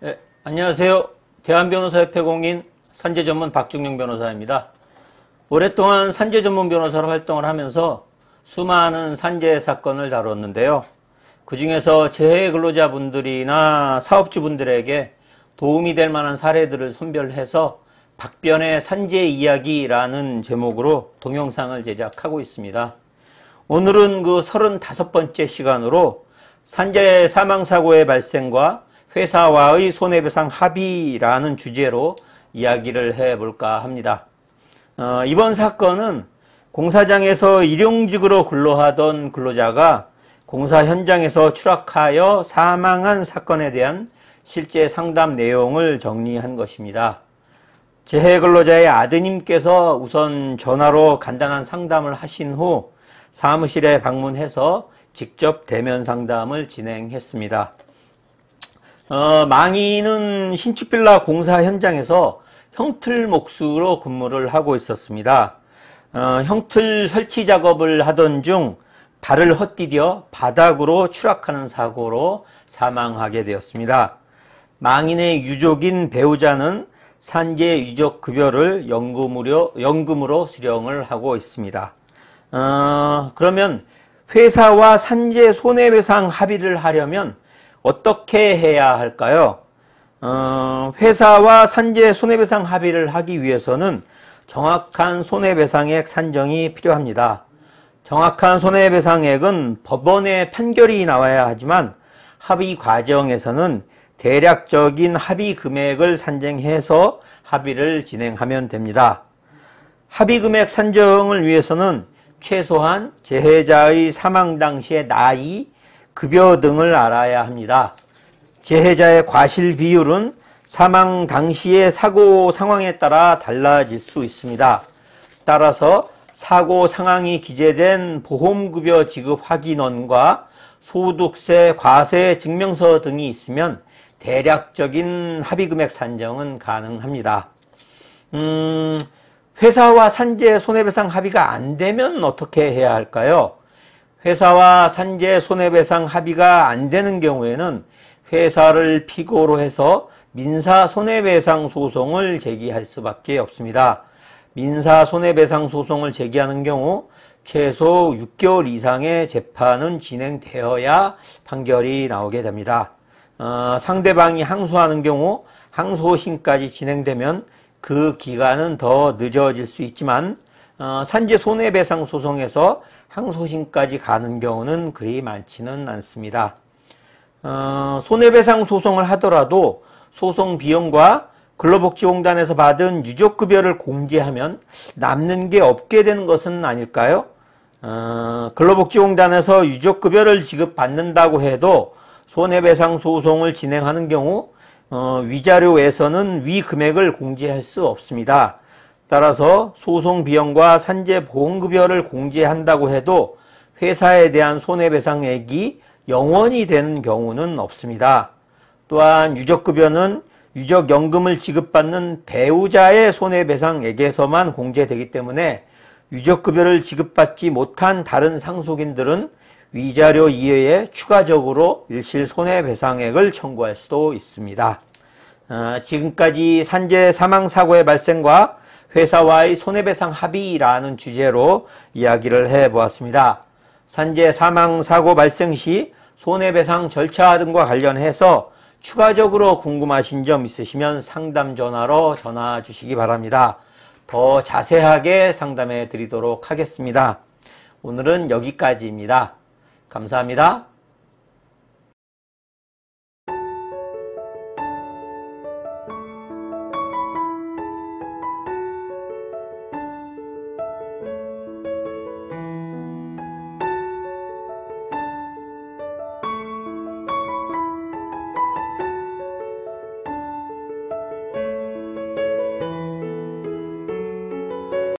네, 안녕하세요. 대한변호사협회 공인 산재전문 박중영 변호사입니다. 오랫동안 산재전문 변호사로 활동을 하면서 수많은 산재 사건을 다뤘는데요. 그 중에서 재해 근로자분들이나 사업주분들에게 도움이 될 만한 사례들을 선별해서 박변의 산재 이야기라는 제목으로 동영상을 제작하고 있습니다. 오늘은 그 35번째 시간으로 산재 사망사고의 발생과 회사와의 손해배상 합의라는 주제로 이야기를 해볼까 합니다. 이번 사건은 공사장에서 일용직으로 근로하던 근로자가 공사 현장에서 추락하여 사망한 사건에 대한 실제 상담 내용을 정리한 것입니다. 재해 근로자의 아드님께서 우선 전화로 간단한 상담을 하신 후 사무실에 방문해서 직접 대면 상담을 진행했습니다. 망인은 신축빌라 공사 현장에서 형틀 몫으로 근무를 하고 있었습니다. 형틀 설치 작업을 하던 중 발을 헛디뎌 바닥으로 추락하는 사고로 사망하게 되었습니다. 망인의 유족인 배우자는 산재 유족 급여를 연금으로 수령을 하고 있습니다. 그러면 회사와 산재 손해배상 합의를 하려면 어떻게 해야 할까요? 회사와 산재 손해배상 합의를 하기 위해서는 정확한 손해배상액 산정이 필요합니다. 정확한 손해배상액은 법원의 판결이 나와야 하지만 합의 과정에서는 대략적인 합의 금액을 산정해서 합의를 진행하면 됩니다. 합의 금액 산정을 위해서는 최소한 재해자의 사망 당시의 나이, 급여 등을 알아야 합니다. 재해자의 과실 비율은 사망 당시의 사고 상황에 따라 달라질 수 있습니다. 따라서 사고 상황이 기재된 보험급여 지급 확인원과 소득세, 과세 증명서 등이 있으면 대략적인 합의금액 산정은 가능합니다. 회사와 산재 손해배상 합의가 안 되면 어떻게 해야 할까요? 회사와 산재 손해배상 합의가 안 되는 경우에는 회사를 피고로 해서 민사 손해배상 소송을 제기할 수밖에 없습니다. 민사 손해배상 소송을 제기하는 경우 최소 6개월 이상의 재판은 진행되어야 판결이 나오게 됩니다. 상대방이 항소하는 경우 항소심까지 진행되면 그 기간은 더 늦어질 수 있지만 산재 손해배상 소송에서 항소심까지 가는 경우는 그리 많지는 않습니다. 손해배상 소송을 하더라도 소송 비용과 근로복지공단에서 받은 유족급여를 공제하면 남는 게 없게 되는 것은 아닐까요? 근로복지공단에서 유족급여를 지급받는다고 해도 손해배상 소송을 진행하는 경우 위자료에서는 위 금액을 공제할 수 없습니다. 따라서 소송 비용과 산재 보험급여를 공제한다고 해도 회사에 대한 손해배상액이 영원히 되는 경우는 없습니다. 또한 유족급여는 유족연금을 지급받는 배우자의 손해배상액에서만 공제되기 때문에 유족급여를 지급받지 못한 다른 상속인들은 위자료 이외에 추가적으로 일실 손해배상액을 청구할 수도 있습니다. 지금까지 산재 사망사고의 발생과 회사와의 손해배상 합의라는 주제로 이야기를 해보았습니다. 산재 사망사고 발생 시 손해배상 절차 등과 관련해서 추가적으로 궁금하신 점 있으시면 상담 전화로 전화 주시기 바랍니다. 더 자세하게 상담해 드리도록 하겠습니다. 오늘은 여기까지입니다. 감사합니다.